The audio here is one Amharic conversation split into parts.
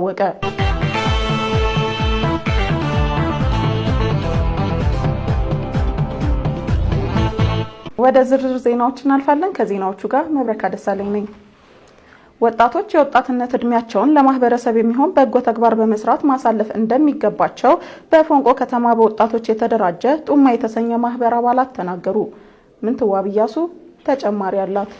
ወቀ ወደ ዝርዝር ዜናዎች እናልፋለን። ከዜናዎቹ ጋር መብረካ ደሳለኝ ነኝ። ወጣቶች የወጣትነት እድሜያቸውን ለማህበረሰብ የሚሆን በጎ ተግባር በመስራት ማሳለፍ እንደሚገባቸው በፎንቆ ከተማ በወጣቶች የተደራጀ ጡማ የተሰኘ ማህበር አባላት ተናገሩ። ምንትዋብ ኢያሱ ተጨማሪ አላት።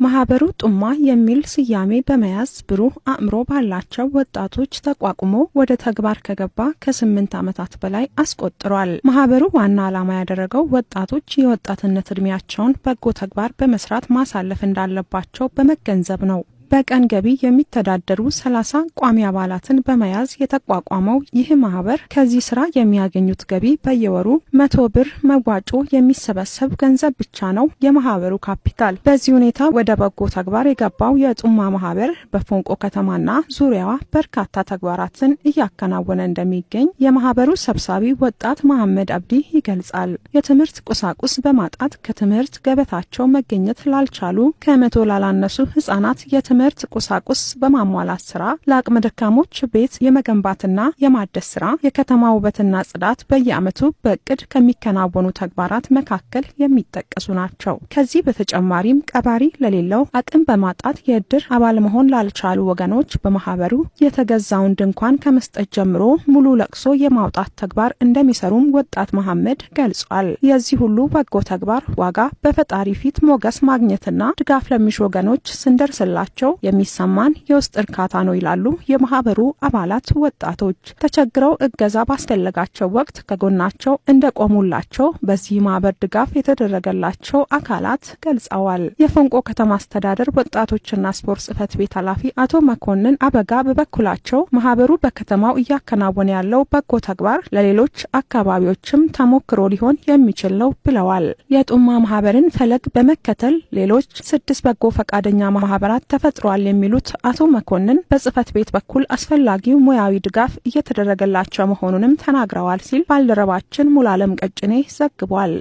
ማህበሩ ጡማ የሚል ስያሜ በመያዝ ብሩህ አእምሮ ባላቸው ወጣቶች ተቋቁሞ ወደ ተግባር ከገባ ከ8 ዓመታት በላይ አስቆጥሯል። ማህበሩ ዋና ዓላማ ያደረገው ወጣቶች የወጣትነት እድሜያቸውን በጎ ተግባር በመስራት ማሳለፍ እንዳለባቸው በመገንዘብ ነው። በቀን ገቢ የሚተዳደሩ 30 ቋሚ አባላትን በመያዝ የተቋቋመው ይህ ማህበር ከዚህ ስራ የሚያገኙት ገቢ በየወሩ 100 ብር መዋጮ የሚሰበሰብ ገንዘብ ብቻ ነው የማህበሩ ካፒታል። በዚህ ሁኔታ ወደ በጎ ተግባር የገባው የጡማ ማህበር በፎንቆ ከተማና ዙሪያዋ በርካታ ተግባራትን እያከናወነ እንደሚገኝ የማህበሩ ሰብሳቢ ወጣት መሐመድ አብዲ ይገልጻል። የትምህርት ቁሳቁስ በማጣት ከትምህርት ገበታቸው መገኘት ላልቻሉ ከ100 ላላነሱ ህጻናት የትምህርት ቁሳቁስ በማሟላት ስራ፣ ለአቅመ ደካሞች ቤት የመገንባትና የማደስ ስራ፣ የከተማ ውበትና ጽዳት በየዓመቱ በእቅድ ከሚከናወኑ ተግባራት መካከል የሚጠቀሱ ናቸው። ከዚህ በተጨማሪም ቀባሪ ለሌለው አቅም በማጣት የእድር አባል መሆን ላልቻሉ ወገኖች በማህበሩ የተገዛውን ድንኳን ከመስጠት ጀምሮ ሙሉ ለቅሶ የማውጣት ተግባር እንደሚሰሩም ወጣት መሐመድ ገልጿል። የዚህ ሁሉ በጎ ተግባር ዋጋ በፈጣሪ ፊት ሞገስ ማግኘትና ድጋፍ ለሚሹ ወገኖች ስንደርስላቸው የሚሰማን የውስጥ እርካታ ነው ይላሉ የማህበሩ አባላት ወጣቶች። ተቸግረው እገዛ ባስፈለጋቸው ወቅት ከጎናቸው እንደቆሙላቸው በዚህ ማህበር ድጋፍ የተደረገላቸው አካላት ገልጸዋል። የፎንቆ ከተማ አስተዳደር ወጣቶችና ስፖርት ጽሕፈት ቤት ኃላፊ አቶ መኮንን አበጋ በበኩላቸው ማህበሩ በከተማው እያከናወነ ያለው በጎ ተግባር ለሌሎች አካባቢዎችም ተሞክሮ ሊሆን የሚችል ነው ብለዋል። የጡማ ማህበርን ፈለግ በመከተል ሌሎች 6 በጎ ፈቃደኛ ማህበራት ተፈጥሯል የሚሉት አቶ መኮንን በጽሕፈት ቤት በኩል አስፈላጊው ሙያዊ ድጋፍ እየተደረገላቸው መሆኑንም ተናግረዋል ሲል ባልደረባችን ሙሉዓለም ቀጭኔ ዘግቧል።